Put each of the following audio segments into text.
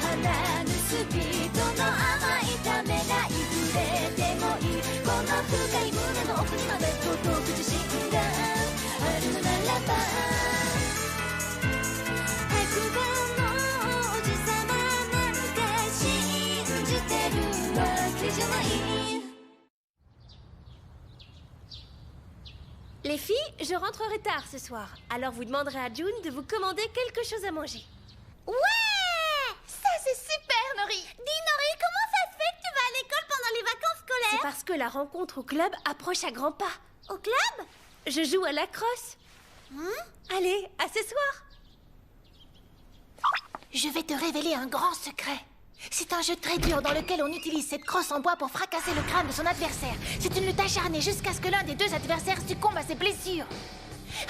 放ぬスピードの甘いためない触れてもいいこの深い胸の奥にまで届く自信があるのならば白馬の王子様なんか信じてるわけじゃない。 Les filles, je rentrerai tard ce soir. Alors vous demanderez à June de vous commander quelque chose à manger. Ouais! Ça, c'est super, Nori! Dis, Nori, comment ça se fait que tu vas à l'école pendant les vacances scolaires? C'est parce que la rencontre au club approche à grands pas. Au club? Je joue à la crosse. Allez, à ce soir. Je vais te révéler un grand secret. C'est un jeu très dur dans lequel on utilise cette crosse en bois pour fracasser le crâne de son adversaire. C'est une lutte acharnée jusqu'à ce que l'un des deux adversaires succombe à ses blessures.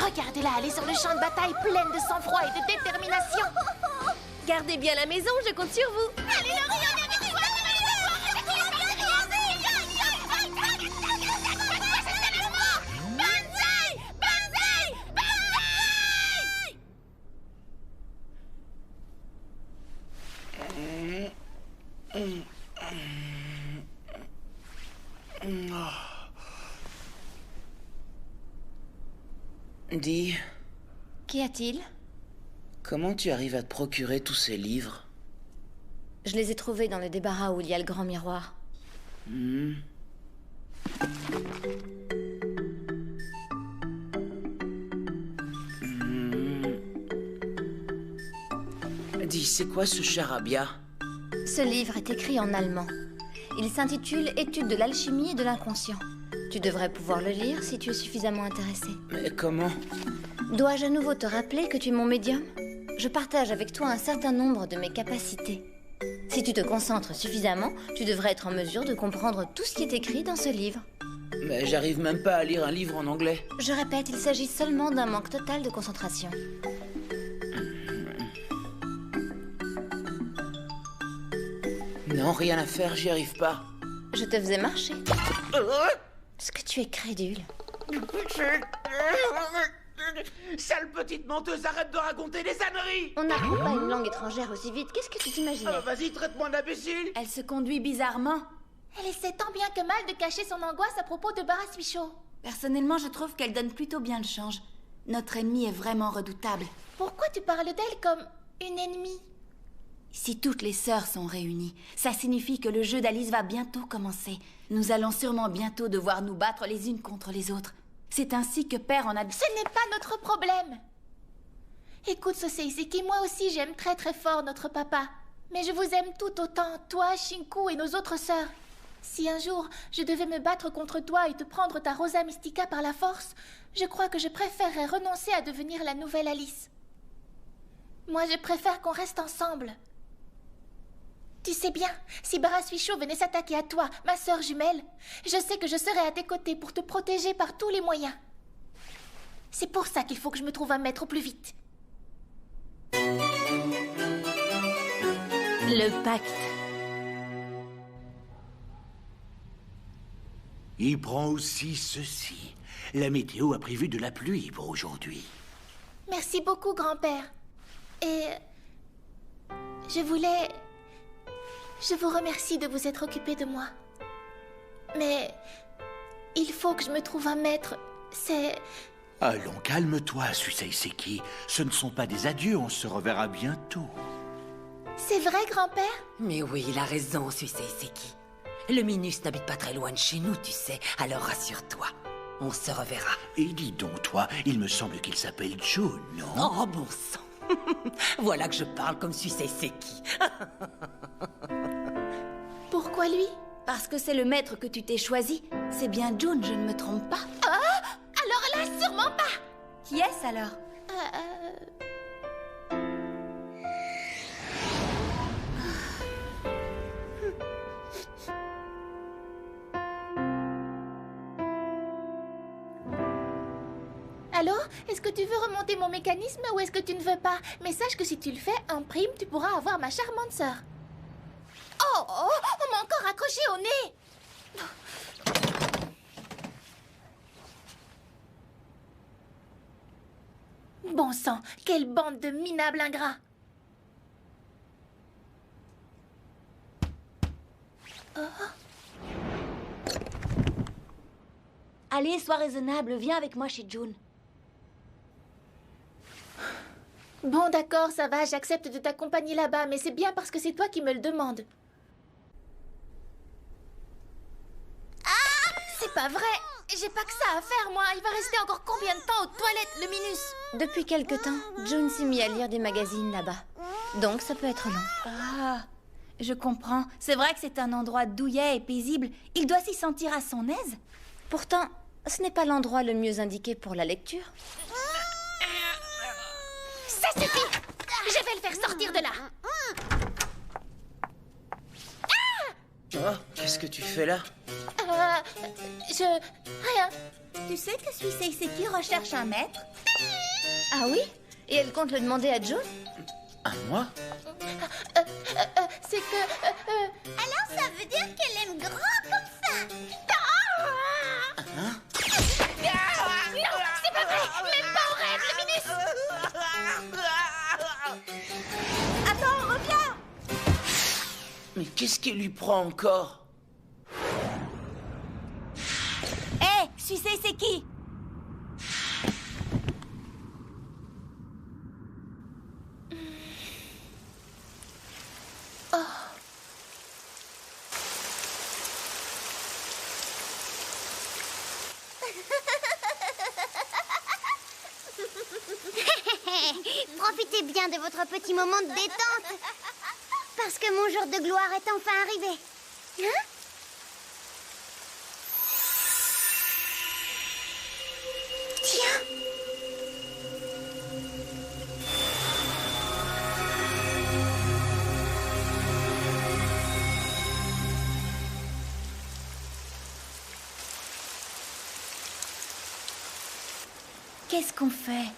Regardez-la aller sur le champ de bataille pleine de sang-froid et de détermination. Gardez bien la maison, je compte sur vous. Allez, Laurie, on y va. Dis, Qu'y a-t-il? comment tu arrives à te procurer tous ces livres? Je les ai trouvés dans le débarras où il y a le grand miroir. Dis, c'est quoi ce charabia? Ce livre est écrit en allemand. Il s'intitule Étude de l'alchimie et de l'inconscient. Tu devrais pouvoir le lire si tu es suffisamment intéressé. Mais comment? Dois-je à nouveau te rappeler que tu es mon médium? Je partage avec toi un certain nombre de mes capacités. Si tu te concentres suffisamment, tu devrais être en mesure de comprendre tout ce qui est écrit dans ce livre. Mais j'arrive même pas à lire un livre en anglais. Je répète, il s'agit seulement d'un manque total de concentration. Non, rien à faire, j'y arrive pas. Je te faisais marcher. Est-ce que tu es crédule? Sale petite menteuse, arrête de raconter des âneries! On n'apprend pas une langue étrangère aussi vite. Qu'est-ce que tu t'imaginais? Vas-y, traite-moi d'imbécile! Elle se conduit bizarrement. Elle essaie tant bien que mal de cacher son angoisse à propos de Baraswicho. Personnellement, je trouve qu'elle donne plutôt bien le change. Notre ennemie est vraiment redoutable. Pourquoi tu parles d'elle comme une ennemie? Si toutes les sœurs sont réunies, ça signifie que le jeu d'Alice va bientôt commencer. Nous allons sûrement bientôt devoir nous battre les unes contre les autres. C'est ainsi que Père en a... Ce n'est pas notre problème. Écoute, Soseiseki, moi aussi j'aime très très fort notre papa. Mais je vous aime tout autant, toi, Shinku et nos autres sœurs. Si un jour je devais me battre contre toi et te prendre ta Rosa Mystica par la force, je crois que je préférerais renoncer à devenir la nouvelle Alice. Moi, je préfère qu'on reste ensemble. Tu sais bien, si Baraswicho venait s'attaquer à toi, ma sœur jumelle, je sais que je serais à tes côtés pour te protéger par tous les moyens. C'est pour ça qu'il faut que je me trouve un maître au plus vite. Le pacte. Il prend aussi ceci. La météo a prévu de la pluie pour aujourd'hui. Merci beaucoup, grand-père. Et... je vous remercie de vous être occupé de moi. Mais... il faut que je me trouve un maître. C'est... Allons, calme-toi, Suseiseki. Ce ne sont pas des adieux, on se reverra bientôt. C'est vrai, grand-père? Mais oui, il a raison, Suseiseki. Le Minus n'habite pas très loin de chez nous, tu sais. Alors rassure-toi, on se reverra. Et dis donc, toi, il me semble qu'il s'appelle June, non? Oh, bon sang. Voilà que je parle comme Suseiseki. Pourquoi lui? Parce que c'est le maître que tu t'es choisi. C'est bien June, je ne me trompe pas. Ah! Alors là, sûrement pas! Qui est-ce alors? Allô? Est-ce que tu veux remonter mon mécanisme ou est-ce que tu ne veux pas? Mais sache que si tu le fais, en prime, tu pourras avoir ma charmante sœur. Oh! On m'a encore accroché au nez! Bon sang, quelle bande de minables ingrats! Allez, sois raisonnable, viens avec moi chez June. Bon, d'accord, ça va, j'accepte de t'accompagner là-bas, mais c'est bien parce que c'est toi qui me le demandes. Ah! C'est pas vrai! J'ai pas que ça à faire, moi! Il va rester encore combien de temps aux toilettes, le Minus? Depuis quelque temps, June s'est mis à lire des magazines là-bas. Donc ça peut être long. Ah, je comprends. C'est vrai que c'est un endroit douillet et paisible. Il doit s'y sentir à son aise. Pourtant, ce n'est pas l'endroit le mieux indiqué pour la lecture. Ça suffit! Je vais le faire sortir de là! Oh, qu'est-ce que tu fais là? Rien. Tu sais que Suisei Seki recherche un maître? Ah oui? Et elle compte le demander à June? À moi? C'est que... Alors ça veut dire qu'elle aime grand comme ça. Hein? Non, c'est pas vrai! Même pas au rêve, le Minus! Attends, reviens! Mais qu'est-ce qui lui prend encore? Hé, Suisei Seki! Profitez bien de votre petit moment de détente. Parce que mon jour de gloire est enfin arrivé. Hein? Tiens. Qu'est-ce qu'on fait?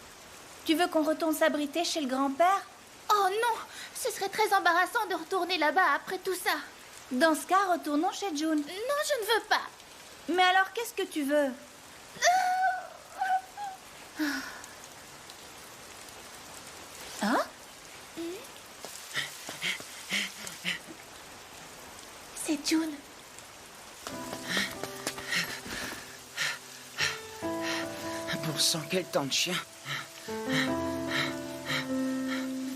Tu veux qu'on retourne s'abriter chez le grand-père? Oh non! Ce serait très embarrassant de retourner là-bas après tout ça. Dans ce cas, retournons chez June. Non, je ne veux pas. Mais alors, qu'est-ce que tu veux? Hein? C'est June. Bon sang, quel temps de chien.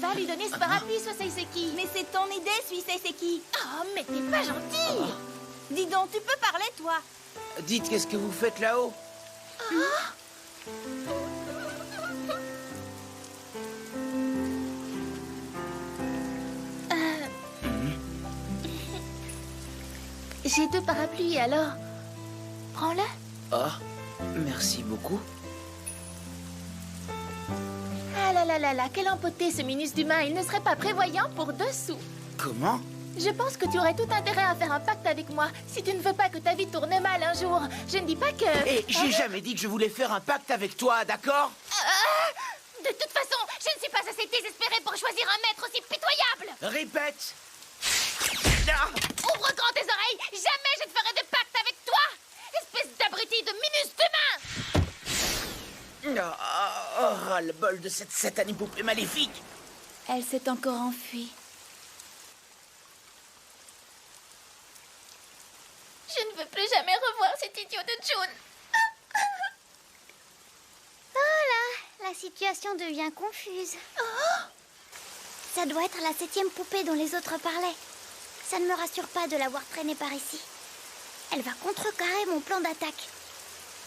Va lui donner ce parapluie, Suisei Seki. Mais c'est ton idée, Suisei Seki. Oh, mais t'es pas gentil. Dis donc, tu peux parler, toi? Dites, qu'est-ce que vous faites là-haut? J'ai 2 parapluies, alors. Prends-le. Oh, merci beaucoup. Ah là là là là, quel empoté ce Minus d'humain. Il ne serait pas prévoyant pour 2 sous. Comment? Je pense que tu aurais tout intérêt à faire un pacte avec moi si tu ne veux pas que ta vie tourne mal un jour. Je ne dis pas que... Et j'ai jamais dit que je voulais faire un pacte avec toi, d'accord? De toute façon, je ne suis pas assez désespérée pour choisir un maître aussi pitoyable. Répète! Ah! Ouvre grand tes oreilles. Jamais je ne ferai de pacte avec toi. Espèce d'abruti de Minus d'humain. Oh, le bol de cette satanée poupée maléfique! Elle s'est encore enfuie. Je ne veux plus jamais revoir cet idiot de June. Oh là, la situation devient confuse. Ça doit être la 7e poupée dont les autres parlaient. Ça ne me rassure pas de l'avoir traînée par ici. Elle va contrecarrer mon plan d'attaque.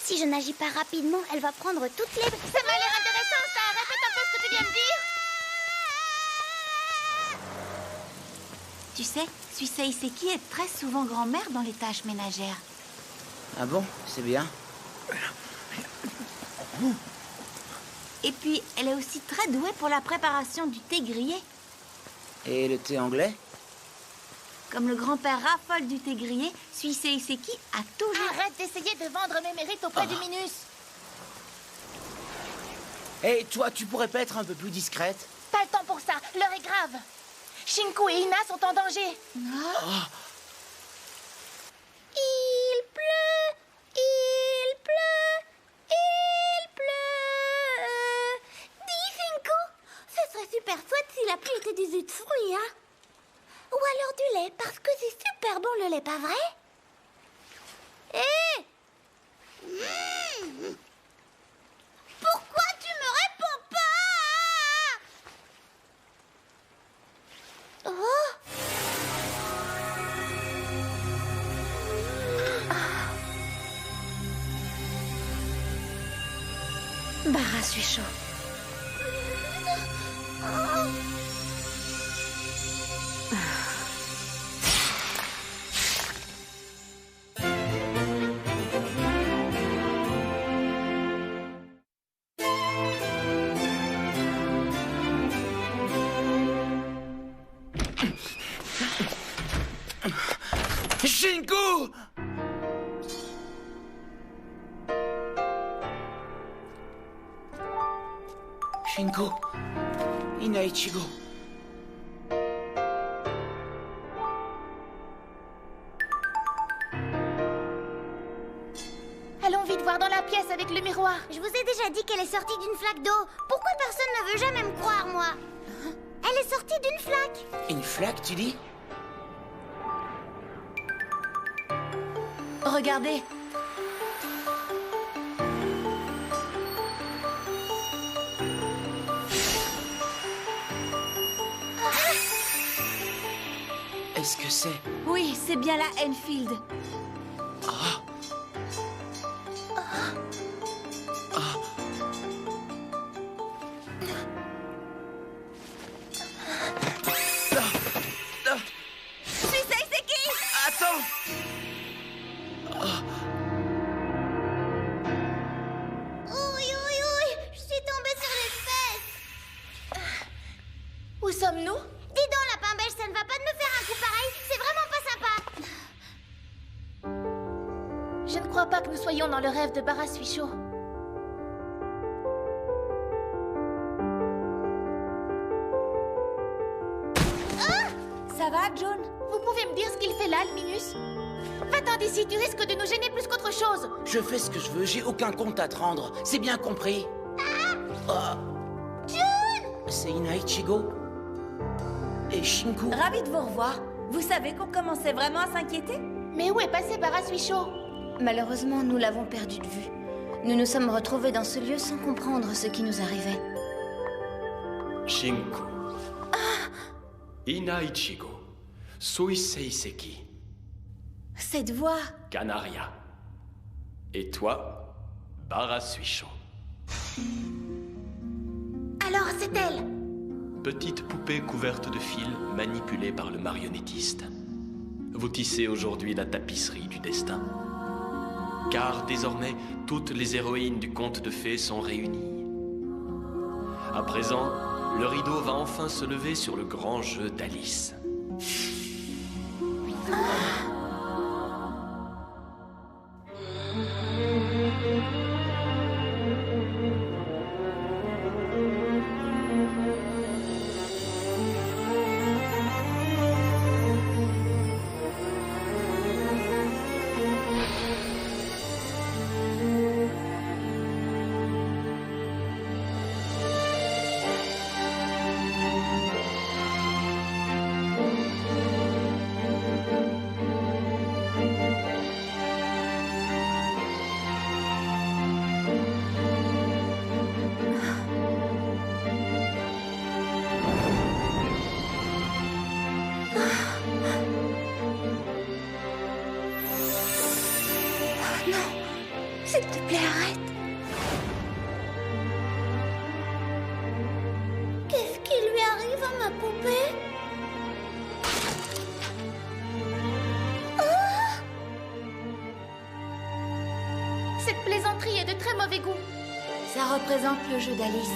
Si je n'agis pas rapidement, elle va prendre toutes les... Ça m'a l'air intéressant, ça. Répète un peu ce que tu viens de dire. Tu sais, Suisei Seki est très souvent grand-mère dans les tâches ménagères. Ah bon? C'est bien. Et puis, elle est aussi très douée pour la préparation du thé grillé. Et le thé anglais? Comme le grand-père raffole du thé grillé, Suisei Seki a toujours... Arrête d'essayer de vendre mes mérites auprès du Minus. Et toi, tu pourrais pas être un peu plus discrète? Pas le temps pour ça. L'heure est grave. Shinku et Ina sont en danger. Il pleut, il pleut, il pleut. Dis, Finko, ce serait super chouette si la pluie était du jus de fruits, hein? Ou alors du lait, parce que c'est super bon le lait, pas vrai? Hé! Bara Suisho. Shinku! Shinku, Ina Ichigo. Allons vite voir dans la pièce avec le miroir. Je vous ai déjà dit qu'elle est sortie d'une flaque d'eau. Pourquoi personne ne veut jamais me croire, moi? Elle est sortie d'une flaque. Une flaque, tu dis? Regardez. Est-ce que c'est... Oui, c'est bien la Enfield. Suisei Seki! Attends! Oui, je suis tombée sur les fesses. Où sommes-nous? Dis donc, lapin beige, ça ne va pas de me faire un coup pareil. C'est vraiment pas sympa. Je ne crois pas que nous soyons dans le rêve de Bara Suisho. Ça va, John? Vous pouvez me dire ce qu'il fait là, le Minus? Va-t'en d'ici, tu risques de nous gêner plus qu'autre chose. Je fais ce que je veux, j'ai aucun compte à te rendre. C'est bien compris? C'est Ina Ichigo et Shinku. Ravi de vous revoir. Vous savez qu'on commençait vraiment à s'inquiéter? Mais où est passé Bara Suisho? Malheureusement, nous l'avons perdu de vue. Nous nous sommes retrouvés dans ce lieu sans comprendre ce qui nous arrivait. Shinku. Ina Ichigo. Suisei Seki. Cette voix... Canaria. Et toi, Bara Suisho. Alors, c'est elle. Petite poupée couverte de fils manipulée par le marionnettiste. Vous tissez aujourd'hui la tapisserie du destin. Car désormais, toutes les héroïnes du conte de fées sont réunies. À présent, le rideau va enfin se lever sur le grand jeu d'Alice. S'il te plaît, arrête. Qu'est-ce qui lui arrive à ma poupée? Cette plaisanterie est de très mauvais goût. Ça représente le jeu d'Alice.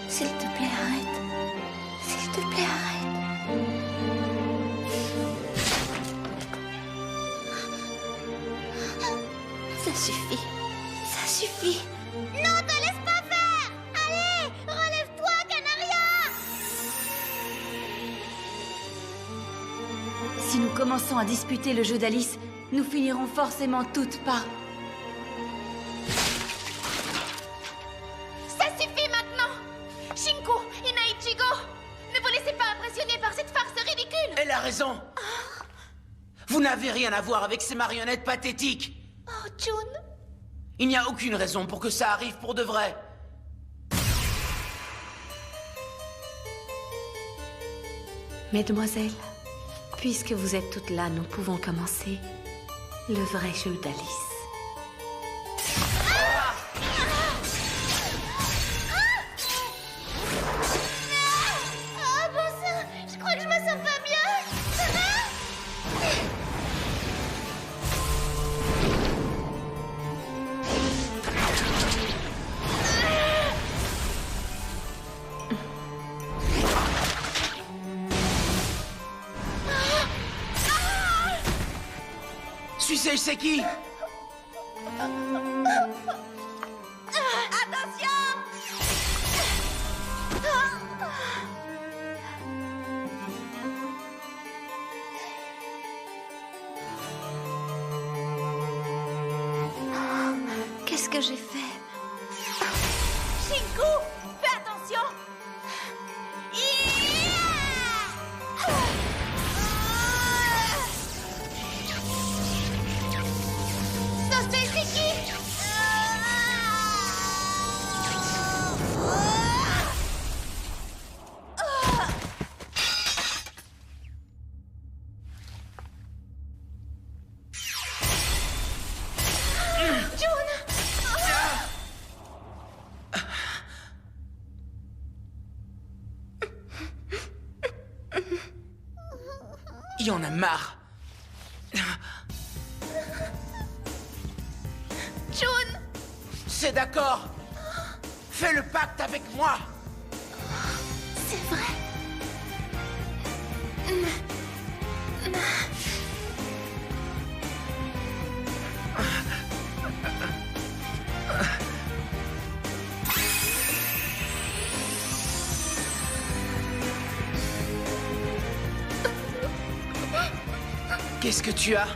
S'il te plaît, arrête. S'il te plaît, arrête. Ça suffit. Ça suffit. Non, te laisse pas faire! Allez, relève-toi, Canaria! Si nous commençons à disputer le jeu d'Alice, nous finirons forcément toutes par... Ça suffit maintenant! Shinku, Ina Ichigo, ne vous laissez pas impressionner par cette farce ridicule! Elle a raison. Vous n'avez rien à voir avec ces marionnettes pathétiques. Oh, June! Il n'y a aucune raison pour que ça arrive pour de vrai. Mesdemoiselles, puisque vous êtes toutes là, nous pouvons commencer le vrai jeu d'Alice. Ah bon sang, je crois que je me sens pas bien. Suicide Seki! Qu'est-ce que j'ai fait? Shinku, fais attention! Sosei Seki! Il y en a marre. June! C'est d'accord. Fais le pacte avec moi. C'est vrai. Qu'est-ce que tu as?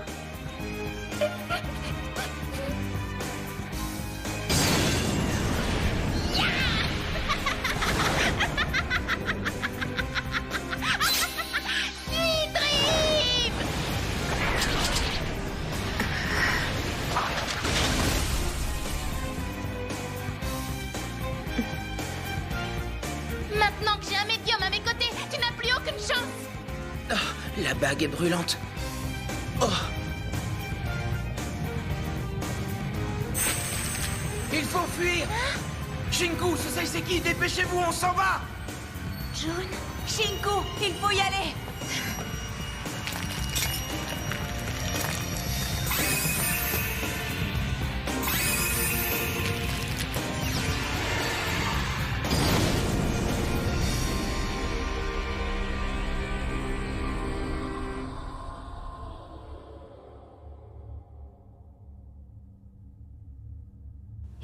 Maintenant que j'ai un médium à mes côtés, tu n'as plus aucune chance. Oh, la bague est brûlante. Oh. Il faut fuir. Shinku, Sosei Seki, dépêchez-vous, on s'en va. June, Shinku, il faut y aller!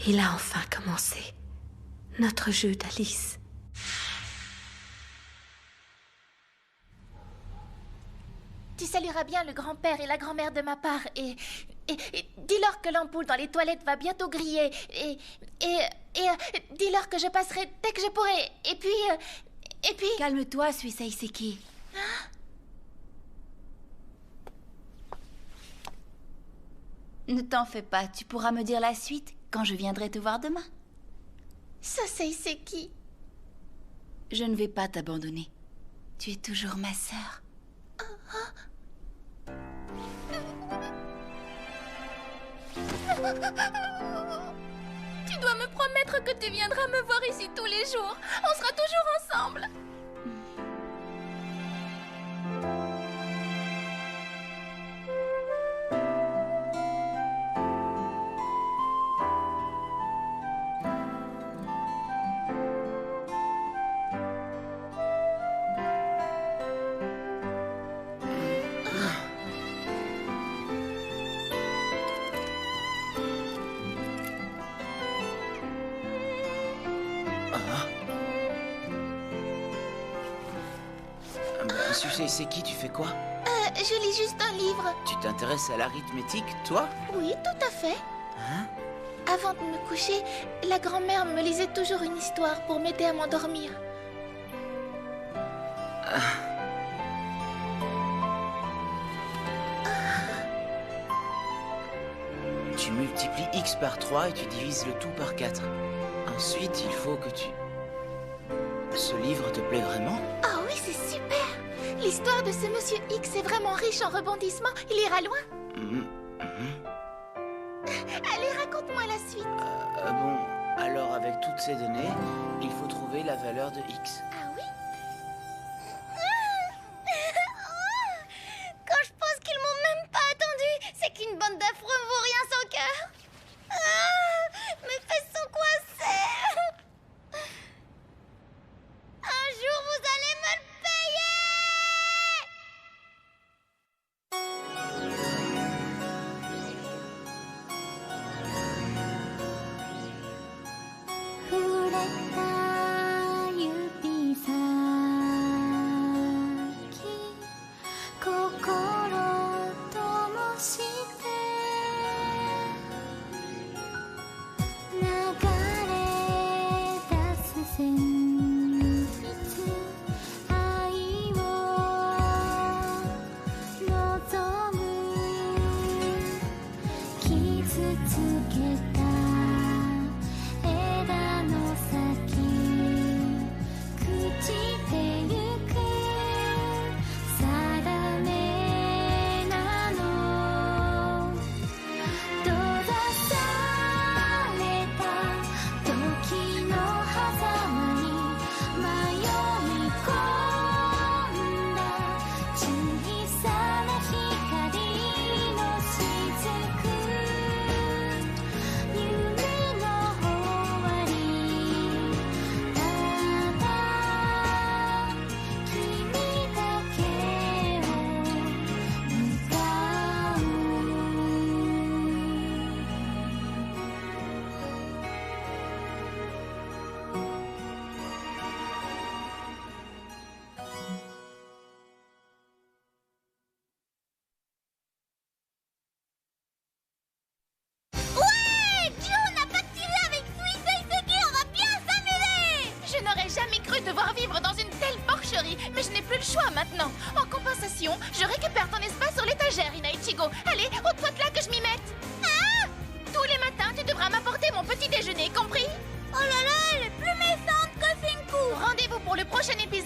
Il a enfin commencé. Notre jeu d'Alice. Tu salueras bien le grand-père et la grand-mère de ma part et dis-leur que l'ampoule dans les toilettes va bientôt griller et dis-leur que je passerai dès que je pourrai et puis... Calme-toi, Suisei Seki. Ne t'en fais pas, tu pourras me dire la suite quand je viendrai te voir demain. Sosei Seki. Je ne vais pas t'abandonner. Tu es toujours ma sœur. Tu dois me promettre que tu viendras me voir ici tous les jours. On sera toujours ensemble. Sosei Seki, tu fais quoi? Je lis juste un livre. Tu t'intéresses à l'arithmétique, toi? Oui, tout à fait. Hein? Avant de me coucher, la grand-mère me lisait toujours une histoire pour m'aider à m'endormir. Tu multiplies x par 3 et tu divises le tout par 4. Ensuite, il faut que tu... Ce livre te plaît vraiment? Ah oui, c'est super. L'histoire de ce Monsieur X est vraiment riche en rebondissements. Il ira loin. Allez, raconte-moi la suite. Bon, alors avec toutes ces données, il faut trouver la valeur de X. Ah oui? Quand je pense qu'ils m'ont même pas attendu, c'est qu'une bande d'affreux vaut rien sans cœur. Mes fesses sont coincées. Un jour, vous allez me le Mais je n'ai plus le choix maintenant. En compensation, je récupère ton espace sur l'étagère, Ina-Ichigo. Allez, ôte-toi de là que je m'y mette. Ah! Tous les matins, tu devras m'apporter mon petit déjeuner, compris? Oh là là, elle est plus méchante que Shinku. Rendez-vous pour le prochain épisode